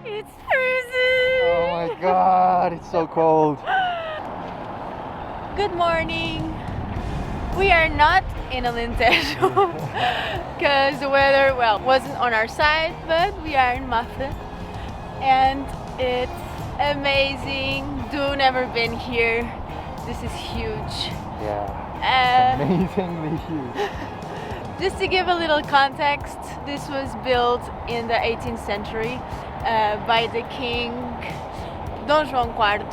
It's freezing! Oh my god, it's so cold. Good morning. We are not in Alentejo because the weather, well, wasn't on our side, but we are in Mafra and it's amazing. Do never been here. This is huge. Yeah, amazingly huge. Just to give a little context, this was built in the 18th century by the king Dom João V,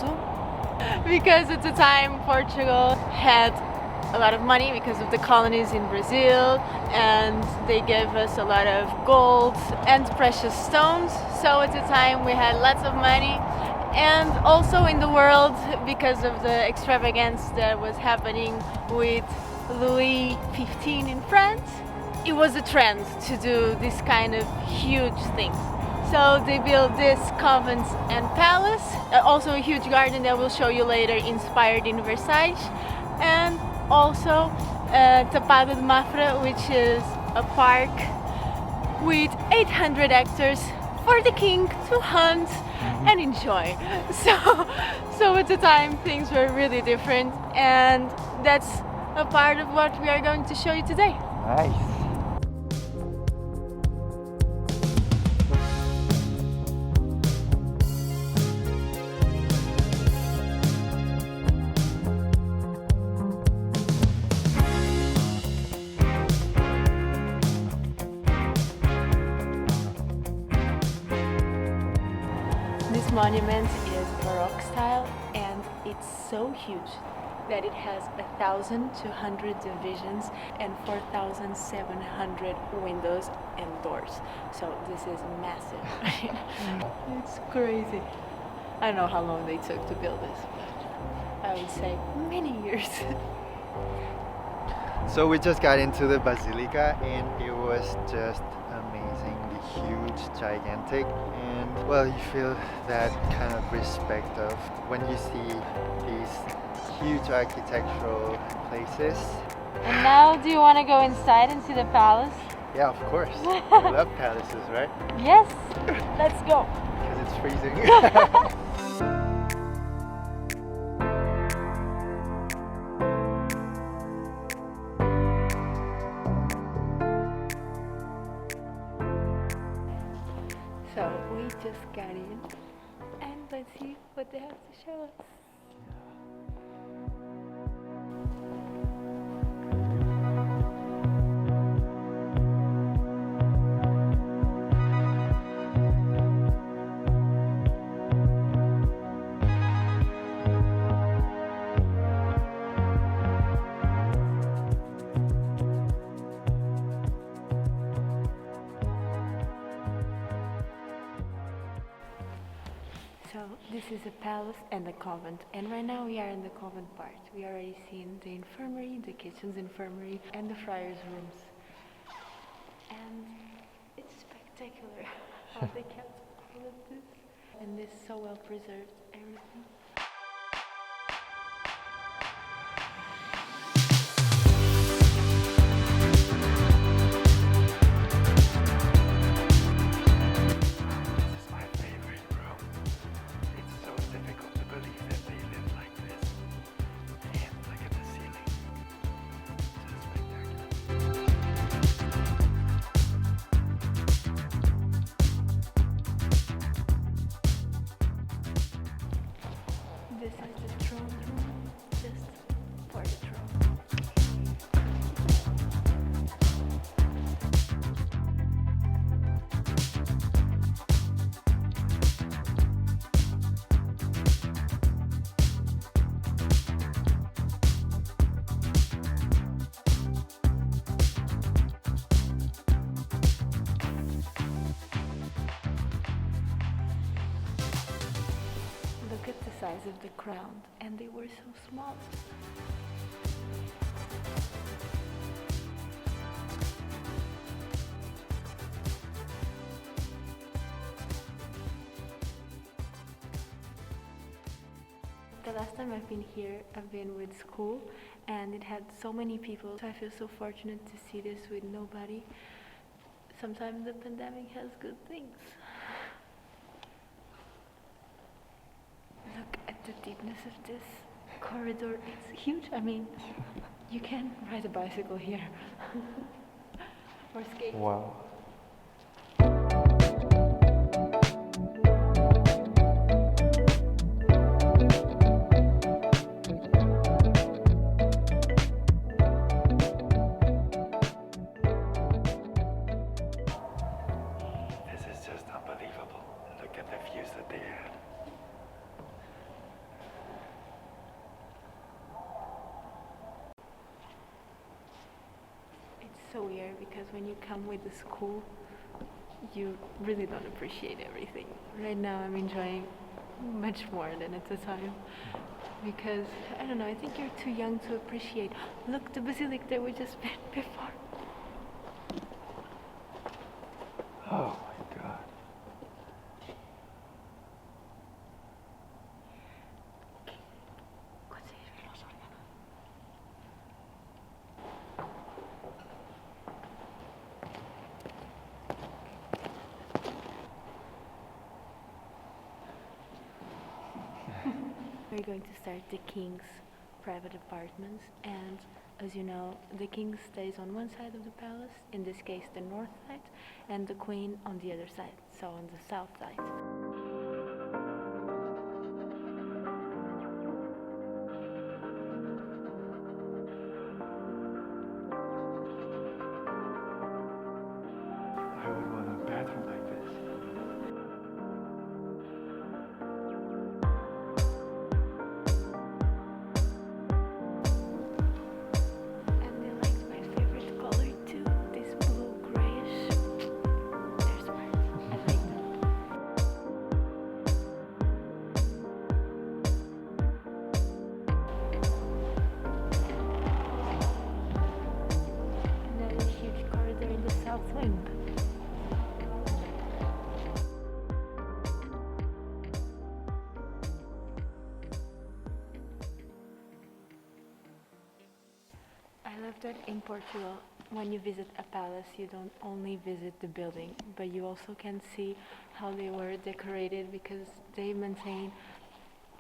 because at the time Portugal had a lot of money because of the colonies in Brazil, and they gave us a lot of gold and precious stones. So at the time we had lots of money, and also in the world because of the extravagance that was happening with Louis XV in France, it was a trend to do this kind of huge things. So they built this convent and palace, also a huge garden that we'll show you later, inspired in Versailles, and also Tapado de Mafra, which is a park with 800 hectares for the king to hunt and enjoy. So at the time things were really different, and that's a part of what we are going to show you today. Nice. This monument is Baroque style, and it's so huge that it has 1,200 divisions and 4,700 windows and doors. So this is massive. It's crazy. I don't know how long they took to build this, but I would say many years. So we just got into the Basilica and it was just amazingly huge, gigantic, and well, you feel that kind of respect of when you see these huge architectural places. And now, do you want to go inside and see the palace? Yeah, of course. I love palaces, right? Yes, let's go. Because it's freezing. So we just got in, and let's see what they have to show us. So this is a palace and a convent, and right now we are in the convent part. We already seen the infirmary, the kitchen's infirmary, and the friar's rooms. And it's spectacular how they kept all of this, and this so well preserved, everything. This is the throne room, just for the throne. Look at the size of the crown, and they were so small. The last time I've been here, I've been with school, and it had so many people, so I feel so fortunate to see this with nobody. sometimes the pandemic has good things. Look at the deepness of this corridor. It's huge. I mean, you can ride a bicycle here or skate. Wow. This is just unbelievable. Look at the views that they had. It's so weird because when you come with the school, you really don't appreciate everything. Right now I'm enjoying much more than at the time because, I don't know, I think you're too young to appreciate. Look, the Basilica that we just been before. Oh my god. We're going to start the king's private apartments, and as you know, the king stays on one side of the palace, in this case the north side, and the queen on the other side, so on the south side. I would want a bathroom like this. And they liked my favorite color too, this blue grayish. They're smart. I like them. Another huge corridor in the south wing. I love that in Portugal, when you visit a palace, you don't only visit the building, but you also can see how they were decorated because they maintain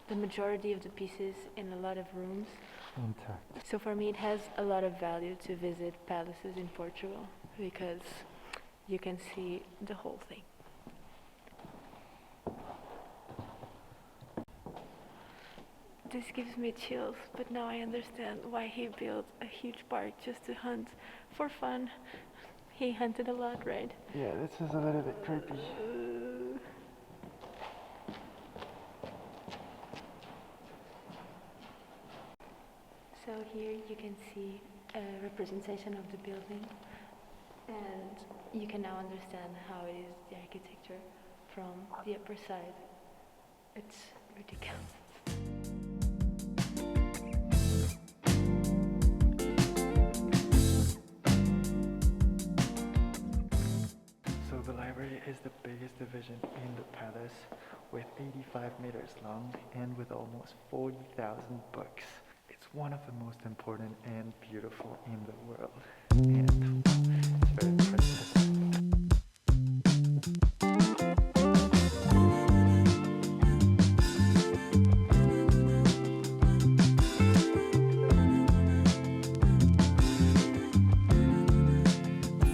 the majority of the pieces in a lot of rooms. Intact. So for me, it has a lot of value to visit palaces in Portugal because you can see the whole thing. This gives me chills, but now I understand why he built a huge park just to hunt for fun. He hunted a lot, right? Yeah, this is a little bit creepy. So here you can see a representation of the building, and you can now understand how it is the architecture from the upper side. It's ridiculous. So the library is the biggest division in the palace, with 85 meters long and with almost 40,000 books. It's one of the most important and beautiful in the world, and it's very impressive.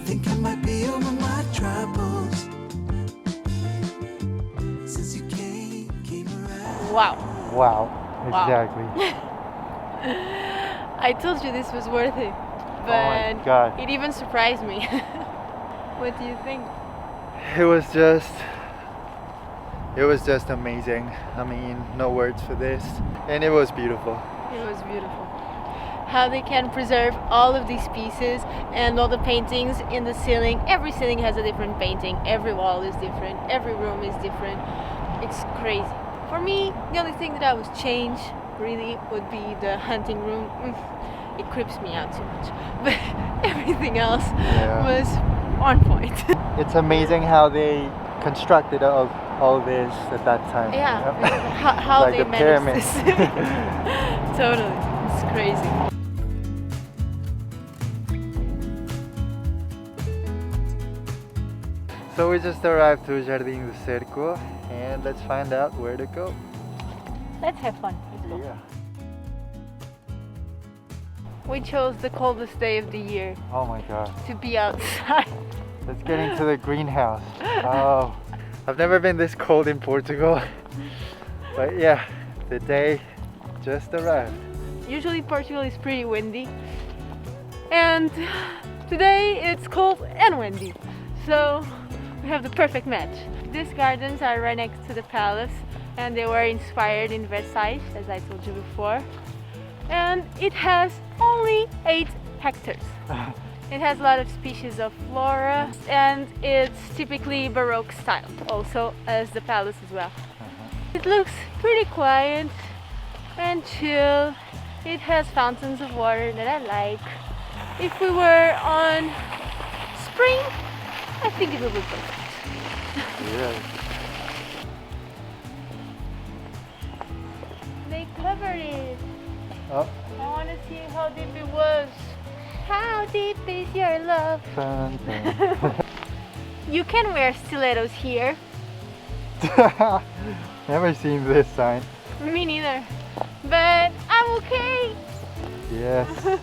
Think I might be over my troubles since you came around. Wow. Wow, exactly. I told you this was worth it, my but God. it even surprised me. What do you think? It was just amazing. I mean, no words for this. And it was beautiful. It was beautiful. How they can preserve all of these pieces and all the paintings in the ceiling. Every ceiling has a different painting. Every wall is different. Every room is different. It's crazy. For me, the only thing that I would change really would be the hunting room. It creeps me out too much. But everything else was on point. It's amazing how they constructed all this at that time. Yeah, you know? how Like they the managed pyramids. this. Totally, it's crazy. So we just arrived to Jardim do Cerco and let's find out where to go. Let's have fun. Let's go. Yeah. We chose the coldest day of the year Oh my god. to be outside. Let's get into the greenhouse. Oh, I've never been this cold in Portugal. But yeah, the day just arrived. Usually Portugal is pretty windy. And today it's cold and windy. So we have the perfect match. These gardens are right next to the palace and they were inspired in Versailles, as I told you before. And it has only 8 hectares. It has a lot of species of flora and it's typically Baroque style, also as the palace as well. It looks pretty quiet and chill. It has fountains of water that I like. If we were on spring, I think it would be perfect. Yeah. They covered it. Oh, I want to see how deep it was. How deep is your love? dun, dun. You can wear stilettos here. Never seen this sign. Me neither. But I'm okay. Yes.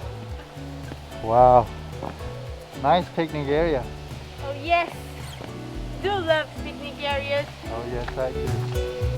Wow. Nice picnic area. Oh yes. Do love picnic areas. Oh yes, I do.